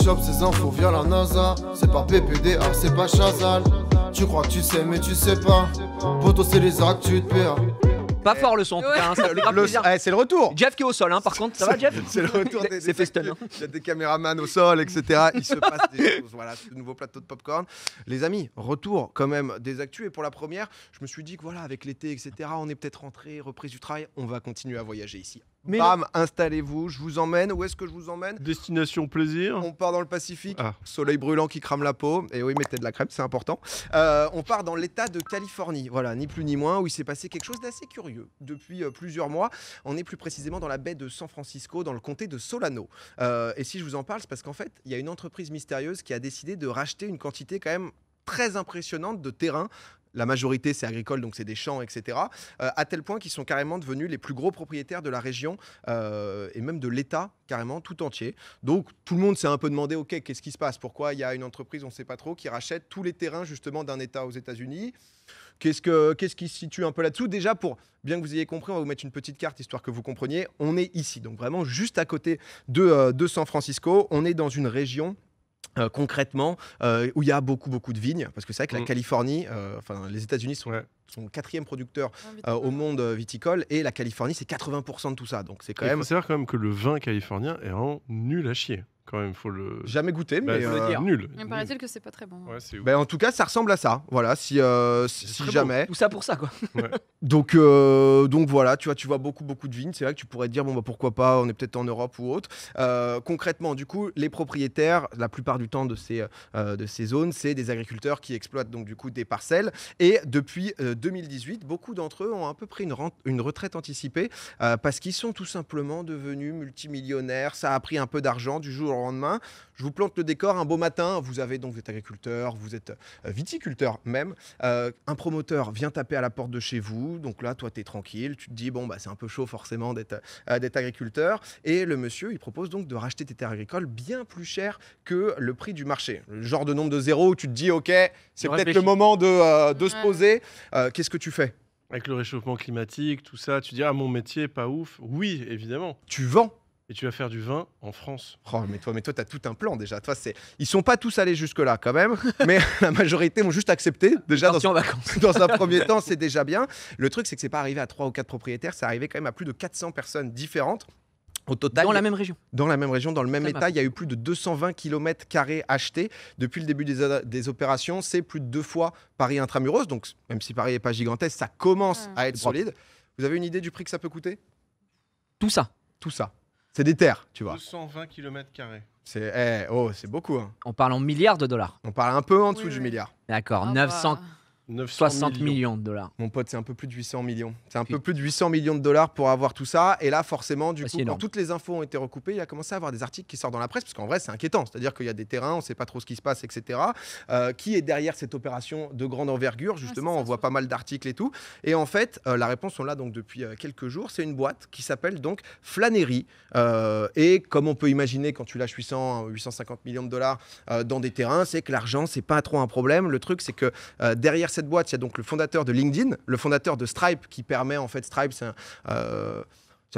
chopes ces infos via la NASA. C'est pas PPDA, c'est pas Chazal. Tu crois que tu sais mais tu sais pas. Poto c'est les actus de PA. Pas fort le son en tout cas, hein, ça fait grave plaisir. C'est le retour. Jeff qui est au sol, hein, par contre, ça va Jeff? C'est le retour des C'est Feston. actus. Il y a des caméramans au sol, etc. Il se passe des choses. Voilà, ce nouveau plateau de popcorn. Les amis, retour quand même des actus. Et pour la première, je me suis dit que voilà, avec l'été, etc., on est peut-être rentré, reprise du travail, on va continuer à voyager ici. Mais Bam, installez-vous, je vous emmène. Où est-ce que je vous emmène? Destination plaisir. On part dans le Pacifique, Ah. soleil brûlant qui crame la peau. Et oui, mettez de la crème, c'est important. On part dans l'état de Californie, voilà, ni plus ni moins, où il s'est passé quelque chose d'assez curieux depuis plusieurs mois. On est plus précisément dans la baie de San Francisco, dans le comté de Solano. Et si je vous en parle, c'est parce qu'en fait, il y a une entreprise mystérieuse qui a décidé de racheter une quantité quand même très impressionnante de terrain. La majorité, c'est agricole, donc c'est des champs, etc. À tel point qu'ils sont carrément devenus les plus gros propriétaires de la région et même de l'État, carrément, tout entier. Donc, tout le monde s'est un peu demandé, OK, qu'est-ce qui se passe? Pourquoi il y a une entreprise, on ne sait pas trop, qui rachète tous les terrains, justement, d'un État aux États-Unis? Qu'est-ce qui se situe un peu là-dessous? Déjà, pour bien que vous ayez compris, on va vous mettre une petite carte, histoire que vous compreniez. On est ici, donc vraiment juste à côté de San Francisco. On est dans une région... concrètement, où il y a beaucoup de vignes, parce que c'est vrai que la Californie, les États-Unis sont le 4e producteur au monde viticole, et la Californie c'est 80% de tout ça, donc c'est quand même. Il faut savoir quand même que le vin californien est vraiment nul à chier. Quand même, faut le. Jamais goûté, mais faut le dire. Nul. Il me paraît-il que c'est pas très bon. Ouais, c'est ouf. Ben, en tout cas, ça ressemble à ça. Voilà, si très jamais. Tout ça pour ça quoi. Ouais. Donc voilà, tu vois beaucoup de vignes. C'est vrai que tu pourrais te dire bon bah pourquoi pas, on est peut-être en Europe ou autre. Concrètement, du coup, les propriétaires, la plupart du temps de ces zones, c'est des agriculteurs qui exploitent donc du coup des parcelles. Et depuis 2018, beaucoup d'entre eux ont un peu pris une retraite anticipée parce qu'ils sont tout simplement devenus multimillionnaires. Ça a pris un peu d'argent du jour au lendemain. Je vous plante le décor. Un beau matin, vous êtes agriculteur, vous êtes viticulteur même. Un promoteur vient taper à la porte de chez vous. Donc là, toi, tu es tranquille. Tu te dis, bon, bah, c'est un peu chaud forcément d'être agriculteur. Et le monsieur, il propose donc de racheter tes terres agricoles bien plus cher que le prix du marché. Le genre de nombre de zéros où tu te dis, OK, c'est peut-être le moment de se poser. Qu'est-ce que tu fais? Avec le réchauffement climatique, tout ça, tu dis ah mon métier est pas ouf. Oui, évidemment. Tu vends. Et tu vas faire du vin en France. Oh, mais toi, tu as tout un plan déjà. Ils sont pas tous allés jusque-là quand même, mais la majorité ont juste accepté. Déjà, en vacances. Dans un premier temps, c'est déjà bien. Le truc, c'est que c'est pas arrivé à 3 ou 4 propriétaires, c'est arrivé quand même à plus de 400 personnes différentes. Au total, dans la même région. Dans la même région, dans le même état, il y a eu plus de 220 km² achetés. Depuis le début des opérations, c'est plus de 2 fois Paris intramuros. Donc, même si Paris n'est pas gigantesque, ça commence à être solide. Vous avez une idée du prix que ça peut coûter? Tout ça. C'est des terres, tu vois. 220 km². C'est beaucoup. Hein. On parle en milliards de dollars. On parle un peu en dessous du milliard. D'accord, 960 millions de dollars. Mon pote, c'est un peu plus de 800 millions. C'est un peu plus de 800 millions de dollars pour avoir tout ça. Et là, forcément, du coup, quand toutes les infos ont été recoupées, il a commencé à avoir des articles qui sortent dans la presse, parce qu'en vrai, c'est inquiétant. C'est-à-dire qu'il y a des terrains, on ne sait pas trop ce qui se passe, etc. Qui est derrière cette opération de grande envergure? Justement, on voit pas mal d'articles et tout. Et en fait, la réponse, on l'a donc depuis quelques jours. C'est une boîte qui s'appelle donc Flânerie. Et comme on peut imaginer, quand tu lâches 850 millions de dollars dans des terrains, c'est que l'argent, c'est pas trop un problème. Le truc, c'est que derrière cette boîte, il y a donc le fondateur de LinkedIn, le fondateur de Stripe, qui permet, en fait, Stripe, ça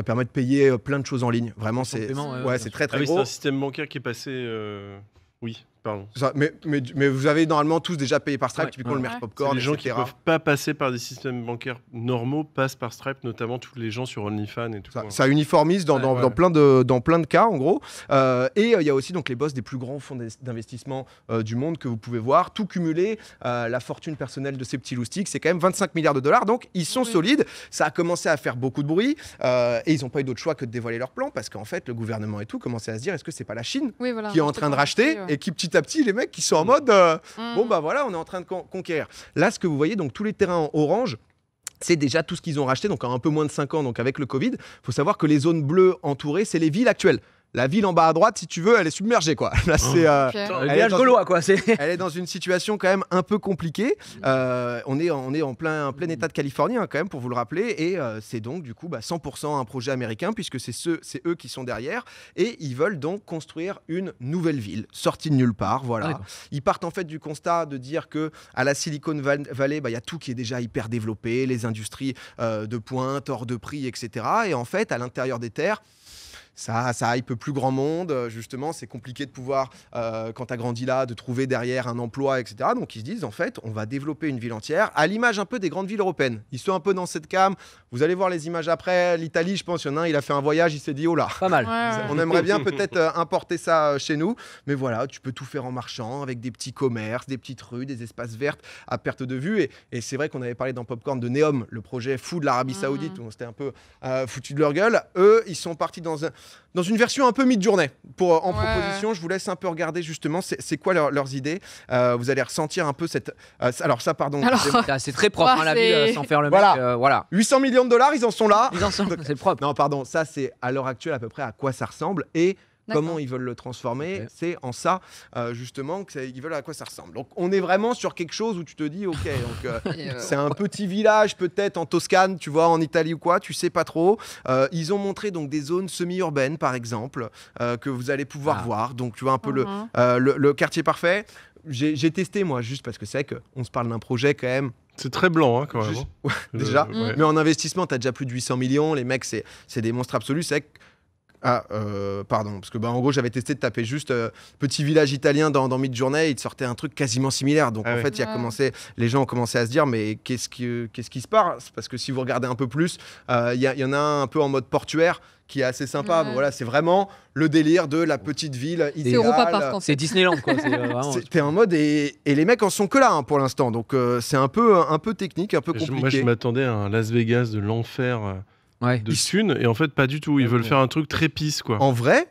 permet de payer plein de choses en ligne. Vraiment, c'est très gros. C'est un système bancaire qui est passé... Oui, pardon. Ça, mais vous avez normalement tous déjà payé par Stripe, typiquement le merch popcorn, les gens etc. qui ne peuvent pas passer par des systèmes bancaires normaux passent par Stripe, notamment tous les gens sur OnlyFans et tout. Ça uniformise dans plein de cas, en gros. Et il y a aussi donc les boss des plus grands fonds d'investissement du monde que vous pouvez voir. Tout cumulé, la fortune personnelle de ces petits loustiques, c'est quand même 25 milliards de dollars. Donc, ils sont solides. Ça a commencé à faire beaucoup de bruit. Et ils n'ont pas eu d'autre choix que de dévoiler leur plan, parce qu'en fait, le gouvernement et tout commençait à se dire, est-ce que c'est pas la Chine qui est en train de racheter et qui petit à petit, les mecs qui sont en mode bon bah voilà, on est en train de conquérir. Là, ce que vous voyez, donc tous les terrains en orange, c'est déjà tout ce qu'ils ont racheté, donc en un peu moins de 5 ans, donc avec le Covid. Il faut savoir que les zones bleues entourées, c'est les villes actuelles. La ville en bas à droite, si tu veux, elle est submergée, quoi. Là, c'est elle est dans une situation quand même un peu compliquée. On est en plein état de Californie, hein, quand même, pour vous le rappeler. Et c'est donc, du coup, 100% un projet américain, puisque c'est eux qui sont derrière. Et ils veulent donc construire une nouvelle ville, sortie de nulle part. Voilà. Ils partent en fait du constat de dire que à la Silicon Valley, il y a tout qui est déjà hyper développé, les industries de pointe, hors de prix, etc. Et en fait, à l'intérieur des terres, ça hype plus grand monde. Justement, c'est compliqué de pouvoir, quand tu as grandi là, de trouver derrière un emploi, etc. Donc ils se disent, en fait, on va développer une ville entière, à l'image un peu des grandes villes européennes. Ils sont un peu dans cette came. Vous allez voir les images après. L'Italie, je pense, il y en a un, il a fait un voyage, il s'est dit, oh là, Pas mal. on aimerait bien peut-être importer ça chez nous. Mais voilà, tu peux tout faire en marchant, avec des petits commerces, des petites rues, des espaces verts à perte de vue. Et c'est vrai qu'on avait parlé dans Popcorn de Neom, le projet fou de l'Arabie Saoudite, où on s'était un peu foutu de leur gueule. Eux, ils sont partis dans une version un peu mid-journée. En proposition, je vous laisse un peu regarder justement c'est quoi leurs idées. Vous allez ressentir un peu cette... alors ça, pardon. C'est très propre, la ville, sans faire le mec. Voilà. 800 millions de dollars, ils en sont là. C'est propre. Non, pardon, ça c'est à l'heure actuelle à peu près à quoi ça ressemble et comment ils veulent le transformer. Okay. C'est en ça, justement, qu'ils veulent à quoi ça ressemble. Donc on est vraiment sur quelque chose où tu te dis, ok, donc c'est un petit village peut-être en Toscane, tu vois, en Italie ou quoi, tu sais pas trop. Ils ont montré donc des zones semi-urbaines, par exemple, que vous allez pouvoir voir. Donc tu vois un peu le quartier parfait. J'ai testé moi, juste parce que c'est vrai qu'on se parle d'un projet quand même. C'est très blanc, quand même. Ouais, déjà. Mais en investissement, tu as déjà plus de 800 millions. Les mecs, c'est des monstres absolus. C'est vrai que... pardon, parce que en gros, j'avais testé de taper juste petit village italien dans Midjourney. Il te sortait un truc quasiment similaire. Donc en fait, les gens ont commencé à se dire, mais qu'est-ce qui se passe? Parce que si vous regardez un peu plus, il y en a un peu en mode portuaire qui est assez sympa. Bon, voilà, c'est vraiment le délire de la petite ville idéale. C'est Europa Park, en fait. C'est Disneyland, quoi. T'es en mode et les mecs en sont que là pour l'instant. Donc c'est un peu technique, un peu compliqué. Moi, je m'attendais à un Las Vegas de l'enfer de thunes et en fait pas du tout. Ils veulent faire un truc très pisse, quoi. En vrai,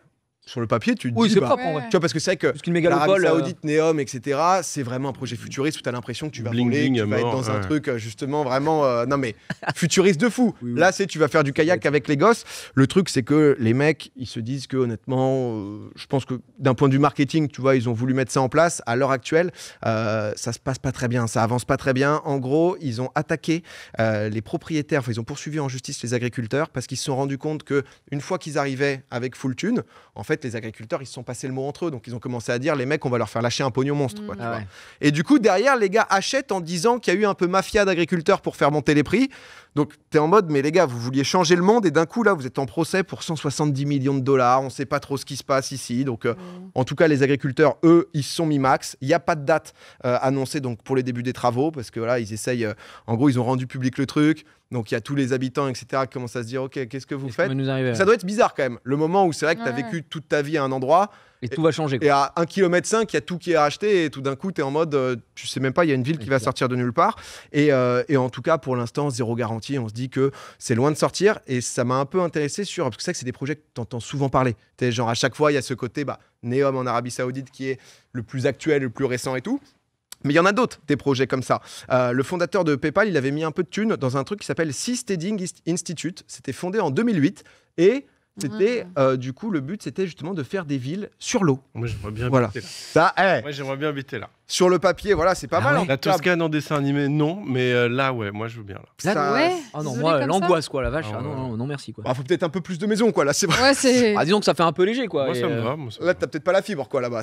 sur le papier, tu te dis, c'est propre, en vrai. Tu vois, parce que c'est vrai que l'Arabie Saoudite, Neom, etc., c'est vraiment un projet futuriste où tu as l'impression que tu vas voler, tu vas être dans un truc justement vraiment, non mais futuriste de fou. Là, tu vas faire du kayak avec les gosses. Le truc, c'est que les mecs, ils se disent que honnêtement, je pense que d'un point de vue marketing, tu vois, ils ont voulu mettre ça en place. À l'heure actuelle, ça se passe pas très bien, ça avance pas très bien. En gros, ils ont attaqué les propriétaires, ils ont poursuivi en justice les agriculteurs parce qu'ils se sont rendus compte que une fois qu'ils arrivaient avec full thune, en fait, les agriculteurs, ils se sont passés le mot entre eux. Donc, ils ont commencé à dire, les mecs, on va leur faire lâcher un pognon monstre. Quoi, tu vois. Et du coup, derrière, les gars achètent en disant qu'il y a eu un peu mafia d'agriculteurs pour faire monter les prix. Donc, tu es en mode, mais les gars, vous vouliez changer le monde et d'un coup, là, vous êtes en procès pour 170 millions de dollars. On ne sait pas trop ce qui se passe ici. Donc, en tout cas, les agriculteurs, eux, ils se sont mis max. Il n'y a pas de date annoncée donc, pour les débuts des travaux parce que voilà, ils essayent. En gros, ils ont rendu public le truc. Donc, il y a tous les habitants, etc., qui commencent à se dire, OK, qu'est-ce que vous faites? Ça doit être bizarre quand même. Le moment où c'est vrai que tu as vécu toute ta vie à un endroit. Et tout va changer. Quoi. Et à 1,5 km, il y a tout qui est racheté. Et tout d'un coup, tu es en mode, tu sais même pas, il y a une ville qui va sortir de nulle part. Et en tout cas, pour l'instant, zéro garantie. On se dit que c'est loin de sortir. Et ça m'a un peu intéressé parce que c'est vrai que c'est des projets que tu entends souvent parler. Genre, à chaque fois, il y a ce côté, Neom en Arabie Saoudite qui est le plus actuel, le plus récent et tout. Mais il y en a d'autres, des projets comme ça. Le fondateur de PayPal, il avait mis un peu de thunes dans un truc qui s'appelle Seasteading Institute. C'était fondé en 2008 et c'était, du coup, le but, c'était justement de faire des villes sur l'eau. Moi, j'aimerais bien habiter là. Moi, j'aimerais bien habiter là. Sur le papier, voilà, c'est pas mal. La Toscane en dessin animé, non, mais là, moi, je veux bien là. Ah non, moi, l'angoisse, quoi, la vache. Non, merci, quoi. Faut peut-être un peu plus de maisons, quoi. Là, c'est vrai. Disons que ça fait un peu léger, quoi. Moi, ça me va. Là, t'as peut-être pas la fibre, quoi, là-bas.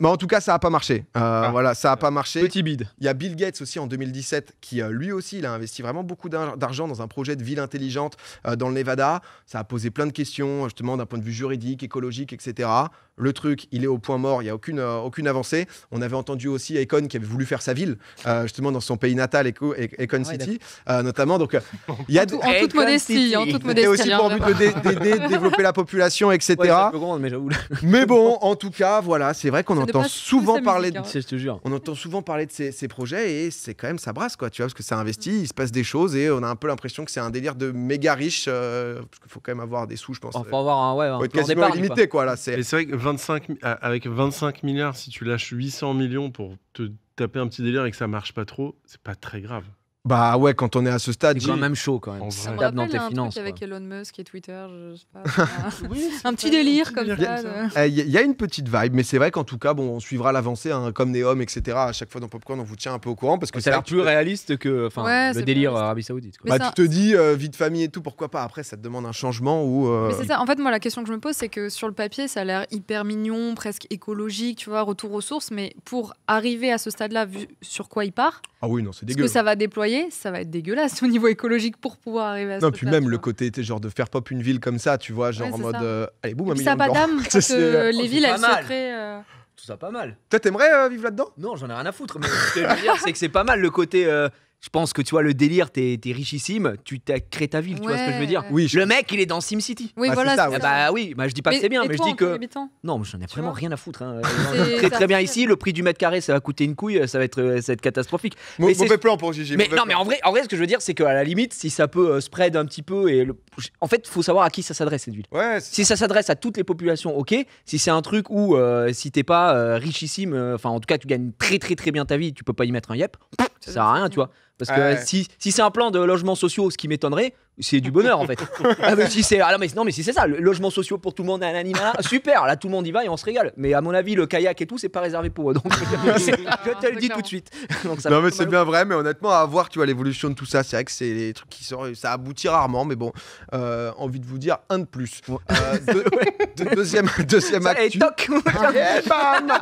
Mais en tout cas, ça a pas marché. Voilà, ça a pas marché. Petit bide. Il y a Bill Gates aussi en 2017 qui, lui aussi, il a investi vraiment beaucoup d'argent dans un projet de ville intelligente dans le Nevada. Ça a posé plein de questions, justement, d'un point de vue juridique, écologique, etc. Le truc, il est au point mort, il n'y a aucune avancée. On avait entendu aussi Akon qui avait voulu faire sa ville, justement dans son pays natal, Akon City, notamment. Donc, il y a en toute modestie. Et aussi pour but de développer la population, etc. Ouais, c'est un peu grand, mais j'avoue. Mais bon, en tout cas, voilà, c'est vrai qu'on entend souvent parler de... Je te jure. On entend souvent parler de ces projets et c'est quand même, ça brasse, quoi, tu vois, parce que ça investit, il se passe des choses et on a un peu l'impression que c'est un délire de méga riche, parce qu'il faut quand même avoir des sous, je pense. Il faut avoir un faut être quasiment illimité, quoi, là. C'est vrai que avec 25 milliards, si tu lâches 800 millions pour te taper un petit délire et que ça marche pas trop, c'est pas très grave. Bah ouais, quand on est à ce stade, c'est quand même chaud quand même. Ça me rappelle dans tes un finances, truc avec Elon Musk et Twitter, je sais pas. Un petit délire comme ça. Il y a une petite vibe, mais c'est vrai qu'en tout cas, bon, on suivra l'avancée, hein, comme Neom, etc. À chaque fois dans Popcorn, on vous tient un peu au courant parce que ça a l'air plus réaliste que le délire Arabie Saoudite. Bah, tu te dis vie de famille et tout, pourquoi pas. Après, ça te demande un changement ou. Mais c'est ça. En fait, moi, la question que je me pose, c'est que sur le papier, ça a l'air hyper mignon, presque écologique, tu vois, retour aux sources. Mais pour arriver à ce stade-là, vu sur quoi il part. Ah oui, non, c'est dégueu. Ce que ça va déployer, voyez, ça va être dégueulasse au niveau écologique pour pouvoir arriver à Non, ce puis truc-là, même tu le vois. côté genre de faire pop une ville comme ça, tu vois, genre Ouais, en c'est mode ça. allez boum, Et un puis million ça de n'a pas blancs. d'âme Ça, quand c'est, les c'est villes, pas elles mal. se créent. Tout ça pas mal. Toi, t'aimerais vivre là-dedans? Non, j'en ai rien à foutre. Mais ce que je veux dire, c'est que c'est pas mal le côté. Je pense que tu vois, le délire, t'es richissime, tu t'as créé ta ville, tu vois ce que je veux dire. Oui, Le mec, il est dans SimCity. Oui, Ah, voilà, c'est ça, c'est ouais. ça. Bah oui, je dis pas que c'est bien, mais je toi, dis en tant que. qu'habitant Non, j'en ai vraiment vois rien à foutre. Hein. C'est- Très bien ça- ici, le prix du mètre carré, ça va coûter une couille, ça va être catastrophique. Mais c'est- Mauvais plan pour Gigi. Mais mauvais non, plan. mais en vrai, ce que je veux dire, c'est qu'à la limite, si ça peut spread un petit peu, en fait, faut savoir à qui ça s'adresse cette ville. Ouais, Si ça s'adresse à toutes les populations, ok. Si c'est un truc où, si t'es pas richissime, enfin, en tout cas, tu gagnes très très très bien ta vie, tu peux pas y mettre un yep, ça sert à rien, tu vois. Parce que Ouais. si c'est un plan de logements sociaux, ce qui m'étonnerait, c'est du bonheur en fait. Mais si c'est non, mais si c'est ça, le logement social pour tout le monde, nanana, super, là tout le monde y va et on se régale. Mais à mon avis, le kayak et tout, c'est pas réservé pour eux. Donc je te le dis tout de suite. Donc, ça non fait mais mal c'est au- bien vrai, mais honnêtement à voir, tu vois, l'évolution de tout ça, c'est vrai que c'est les trucs qui sortent, ça aboutit rarement, mais bon, envie de vous dire un de plus. Deuxième Ça, et actu. toc. Et bam.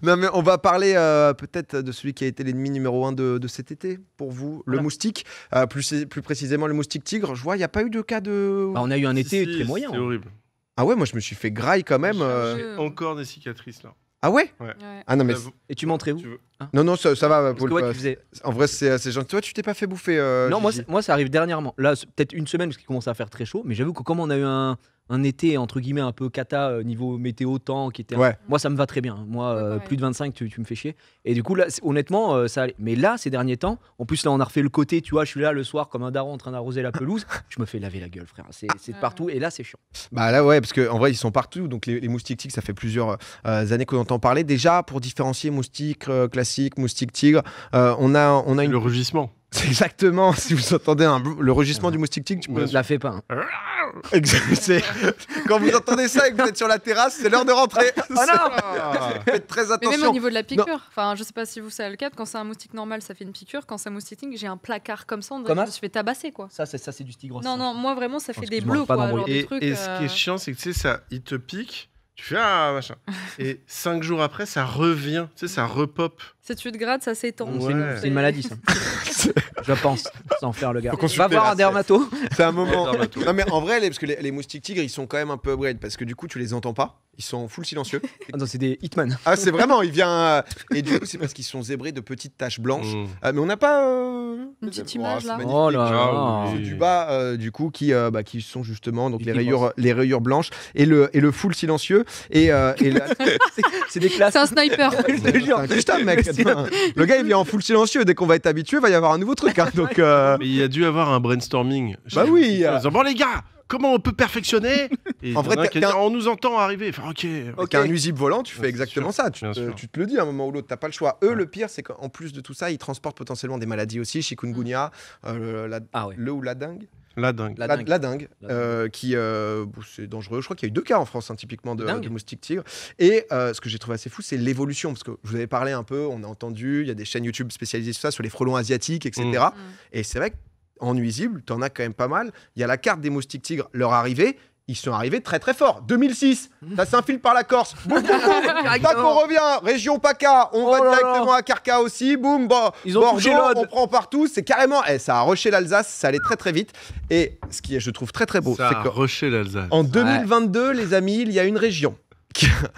Non mais on va parler peut-être de celui qui a été l'ennemi numéro 1 de cet été pour vous, le Voilà. moustique, plus précisément le moustique tigre. Je vois, il n'y a pas eu de cas de... Bah, on a eu un été Si, très moyen. C'est horrible. Ah ouais, moi je me suis fait graille quand même. J'ai encore des cicatrices là. Ah ouais? Ouais. Ah non mais... J'avoue. Et tu montrais où Tu veux- Non, ça va, Parce Paul. que ouais, tu faisais. En vrai, c'est gentil. Toi, tu t'es pas fait bouffer Non, Gigi. moi ça arrive dernièrement. Là, c'est peut-être une semaine parce qu'il commence à faire très chaud. Mais j'avoue que comme on a eu un été entre guillemets un peu cata niveau météo temps qui était. Ouais. Moi ça me va très bien. Moi Ouais, pareil. plus de 25 tu me fais chier. Et du coup là honnêtement ça allait. Mais là ces derniers temps, en plus là on a refait le côté. Tu vois, je suis là le soir comme un daron en train d'arroser la pelouse. Je me fais laver la gueule frère. C'est de partout et là c'est chiant. Bah là ouais, parce qu'en vrai ils sont partout, donc les moustiques tigres, ça fait plusieurs années qu'on entend parler. Déjà pour différencier moustique classique, moustique tigre, on a une... Le rugissement. C'est exactement, si vous entendez le rugissement du moustique tigre, tu peux... Je la fais pas. Hein. C'est- Quand vous entendez ça et que vous êtes sur la terrasse, c'est l'heure de rentrer. Faites très Mais même au attention. niveau de la piqûre, enfin, je sais pas si vous savez le cas, quand c'est un moustique normal, ça fait une piqûre. Quand c'est un moustique tigre, j'ai un placard comme ça, on dirait que Comment je me suis fait tabasser quoi. Ça c'est du tigre. Non, non, moi vraiment, ça fait des Excuse-moi, bleus pas quoi. d'embrouille. Genre des trucs, Et ce qui est chiant, c'est que tu sais, ça, il te pique, tu fais ah machin. Et 5 jours après, ça revient, tu sais, ça repop. Si tu te grattes, ça s'étend. Ouais. C'est une maladie ça. Je pense, sans faire le gars. Faut consulter Va voir là, un dermato. C'est un moment. Ouais, Non mais en vrai, parce que les moustiques tigres, ils sont quand même un peu upgrade, parce que du coup, tu les entends pas. Ils sont full silencieux. Ah non, c'est des hitman. Ah, c'est vraiment, il vient. Et du coup, c'est parce qu'ils sont zébrés de petites taches blanches. Mmh. Mais on n'a pas. Une petite Oh, image, c'est là. magnifique. Oh là Ah, là. oui. C'est du bas, du coup, qui sont justement donc Et les rayures blanches et le full silencieux. Et C'est des classes. C'est un sniper. Je te jure. un cristal, mec. Le gars, il vient en full silencieux. Dès qu'on va être habitué, il va y avoir un nouveau truc. Hein. Donc, Mais il y a dû avoir un brainstorming. Bah oui. En disant, bon les gars, comment on peut perfectionner? Et En vrai, il y en a qui t'as- a dit, on nous entend arriver. Enfin, ok. Avec un nuisible volant, tu fais Bien exactement sûr, ça. bien sûr. Tu te le dis à un moment ou l'autre, t'as pas le choix. Eux, Ouais. le pire, c'est qu'en plus de tout ça, ils transportent potentiellement des maladies aussi, chikungunya, Ah ouais. le ou la dengue. La dingue. La dingue. La dingue, La dingue. qui c'est dangereux. Je crois qu'il y a eu 2 cas en France, hein, typiquement, de Dingue. moustiques tigres. Et ce que j'ai trouvé assez fou, c'est l'évolution. Parce que je vous avais parlé un peu, on a entendu, il y a des chaînes YouTube spécialisées sur ça, sur les frelons asiatiques, etc. Mm. Et c'est vrai qu'en nuisible, t'en as quand même pas mal. Il y a la carte des moustiques tigres, leur arrivée. Ils sont arrivés très très fort. 2006, ça s'infile par la Corse. Boum, boum, boum. Tac, on revient. Région PACA, on Oh va là là. directement à Carca aussi. Boum, bon, Ils ont touché Bordeaux, l'Aude. on prend partout. C'est carrément, ça a rushé l'Alsace, ça allait très très vite. Et ce qui est, je trouve très très beau, Ça c'est a que rushé l'Alsace. en 2022, les amis, il y a une région,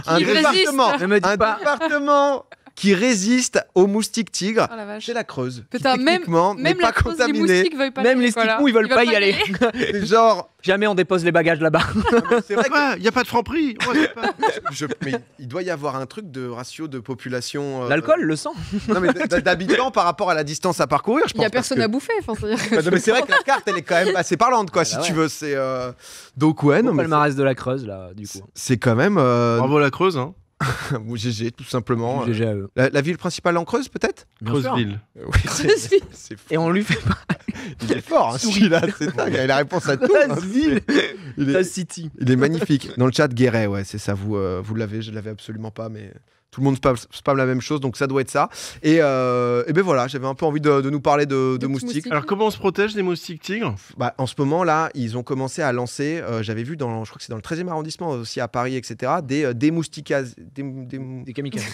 un résiste. département, Ne me dis un pas. département qui résiste aux moustiques tigres. Oh la vache. C'est la Creuse. Qui, Putain, techniquement, n'est Même pas la Creuse, les contaminée. moustiques veulent pas Même y les aller, voilà. sticks, ils veulent pas y aller. C'est genre, Jamais on dépose les bagages là-bas. c'est vrai que Il n'y a pas de franc-prix. Ouais, c'est pas- mais il doit y avoir un truc de ratio de population. L'alcool, le sang. Non, mais d'habitants par rapport à la distance à parcourir, je Il pense. y a personne à bouffer. Enfin, c'est-à-dire que- Bah, non, mais c'est vrai que la carte, elle est quand même assez parlante, quoi, Ah, si bah tu ouais. veux. C'est donc ouais, non, Au mais palmarès de la Creuse, là, du coup. c'est quand même Bravo la Creuse, hein. ou GG, tout simplement. GG à eux. La ville principale en Creuse, peut-être. Bien sûr. Creuseville. Oui, c'est fou. Et on lui fait pas. Il est fort, hein, celui-là, c'est dingue. Il a la réponse à tout. hein. La ville. Il La est, City. il est magnifique. Dans le chat, Guéret, ouais, c'est ça. Vous l'avez, je l'avais absolument pas, mais tout le monde spamme la même chose, donc ça doit être ça. Et ben voilà, j'avais un peu envie de nous parler de moustiques. Alors comment on se protège des moustiques tigres? Bah, en ce moment là, ils ont commencé à lancer, j'avais vu je crois que c'est dans le 13e arrondissement aussi à Paris, etc. Des démoustiquases, Des kamikazes.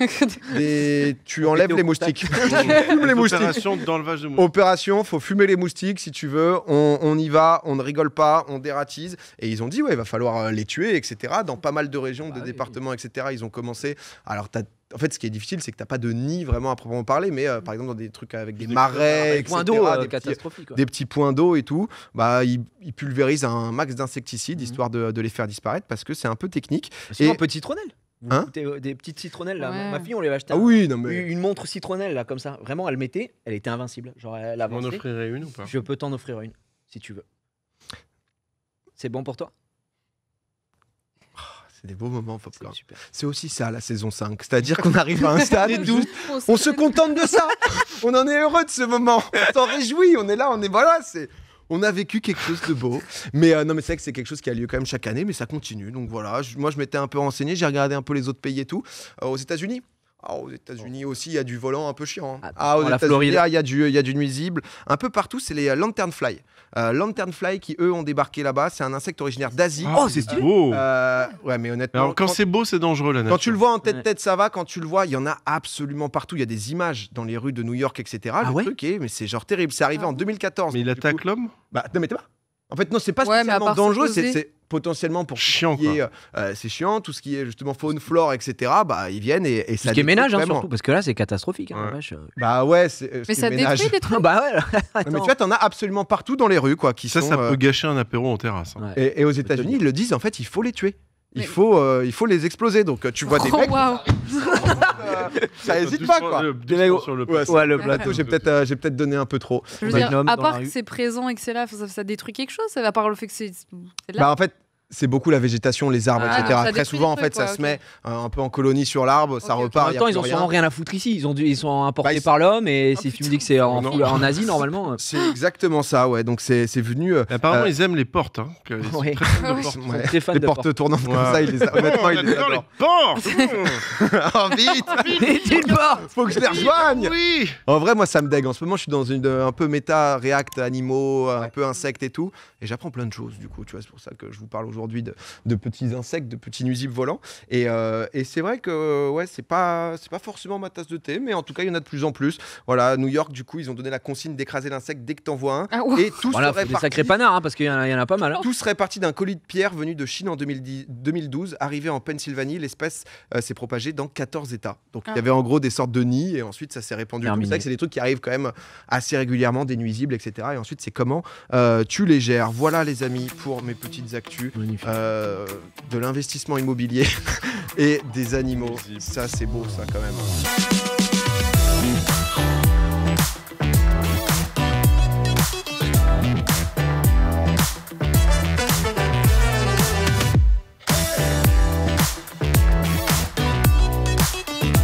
tu enlèves mettez au les contact. moustiques. Fume les moustiques. Opération d'enlevage de moustiques. Opération, faut fumer les moustiques si tu veux. On y va, on ne rigole pas, on dératise. Et ils ont dit ouais, il va falloir les tuer, etc. Dans pas mal de régions, de départements, etc. Ils ont commencé. Alors en fait, ce qui est difficile, c'est que t'as pas de nid vraiment à proprement parler, mais par exemple dans des trucs avec des marais, Des points etc., d'eau des catastrophiques. des petits points d'eau et tout, bah ils pulvérisent un max d'insecticides histoire de les faire disparaître parce que c'est un peu technique. Sinon, Et- petite citronnelle. Vous Hein goûtez, des petites citronnelles là. Ouais. Ma fille, on lui avait acheté Ah oui, non mais une montre citronnelle là, comme ça. Vraiment, elle mettait, elle était invincible. Genre, elle On en avançait. offrirait une ou pas? Je peux t'en offrir une, si tu veux. C'est bon pour toi? c'est des beaux moments, C'est Popcorn. super. C'est aussi ça la saison 5, c'est-à-dire qu'on arrive à un stade où on se contente de ça. On en est heureux de ce moment. On s'en réjouit. On est là, on a vécu quelque chose de beau. Mais non, mais c'est vrai que c'est quelque chose qui a lieu quand même chaque année, mais ça continue. Donc voilà, moi je m'étais un peu renseigné, j'ai regardé un peu les autres pays et tout. Aux États-Unis. Aux États-Unis aussi, il y a du volant un peu chiant. Aux la États-Unis, Floride. il y a du nuisible. Un peu partout, c'est les lanternfly. Lanternfly qui, eux, ont débarqué là-bas. C'est un insecte originaire d'Asie. Oh, c'est stylé. Beau. Ouais, mais honnêtement. Alors quand c'est beau, c'est dangereux la nature. Quand tu le vois en tête-tête, ça va. Quand tu le vois, il y en a absolument partout. Il y a des images dans les rues de New York, etc. Ah le ouais truc est, mais c'est genre terrible. C'est arrivé en 2014. Mais il donc, du coup- attaque l'homme? Bah, non, mais t'es pas. En fait, non, c'est pas Ouais, mais à spécialement part dangereux. s'opposer. C'est potentiellement pour Chiant, tout ce qui est, c'est chiant, tout ce qui est justement faune, flore, etc. Bah, ils viennent et Ce ça. qui est ménage, hein, vraiment. surtout, parce que là, c'est catastrophique. Hein, Ouais. la vache. Bah ouais, Mais ça détruit des trucs. Bah ouais. Non, mais tu vois, t'en as absolument partout dans les rues, quoi, qui Ça sont. peut gâcher un apéro en terrasse. hein. Ouais. Et aux États-Unis, ils le disent. En fait, il faut les tuer. Mais- Il faut les exploser. Donc, tu vois des Oh, mecs. waouh. Ça hésite pas, quoi. Doucement sur le Ouais, plateau. Ouais, le Ouais. plateau. J'ai peut-être donné un peu trop. Je veux Ouais. dire, Un homme à dans la part que rue. c'est présent et que c'est là, ça détruit quelque chose, à part le fait que c'est là. Bah en fait, c'est beaucoup la végétation, les arbres, Ah, etc. ça Très détruit souvent, les en fait, trucs, ça quoi, se ok. met un peu en colonie sur l'arbre, ça Ok, ok. repart. En y même a temps, plus ils en sont rien à foutre ici. Ils sont importés Bah, par l'homme. Et si Oh, tu putain. me dis que c'est Non. en Asie, normalement. C'est exactement ça, ouais. Donc c'est venu. Apparemment, Euh, ils aiment les portes. Hein, ils sont Ouais. très fans de Ah oui. portes. ouais. Très fan Les de portes tournantes comme Ouais. ça, honnêtement, ils les J'adore les adorent. portes. Oh, vite Tu le portes. Faut que je les rejoigne. Oui. En vrai, moi, ça me dégue. En ce moment, je suis dans une un peu méta, react, animaux, un peu insectes et tout. Et j'apprends plein de choses, du coup. Tu vois, c'est pour ça que je vous parle aujourd'hui de petits insectes, de petits nuisibles volants. Et c'est vrai que, ouais, c'est pas forcément ma tasse de thé, mais en tout cas, il y en a de plus en plus. Voilà, à New York, du coup, ils ont donné la consigne d'écraser l'insecte dès que t'en vois un. Ah, ouais. Et tout Voilà, serait faut des parti. sacrés panards, hein, parce qu'il y en a pas mal. hein. Tout serait parti d'un colis de pierre venu de Chine en 2012, arrivé en Pennsylvanie. L'espèce s'est propagée dans 14 États. Donc il y avait en gros des sortes de nids et ensuite ça s'est répandu. Terminé. C'est vrai que c'est des trucs qui arrivent quand même assez régulièrement, des nuisibles, etc. Et ensuite c'est comment tu les gères. Voilà les amis pour mes petites actus Magnifique. de l'investissement immobilier et des animaux. Ça c'est beau ça quand même.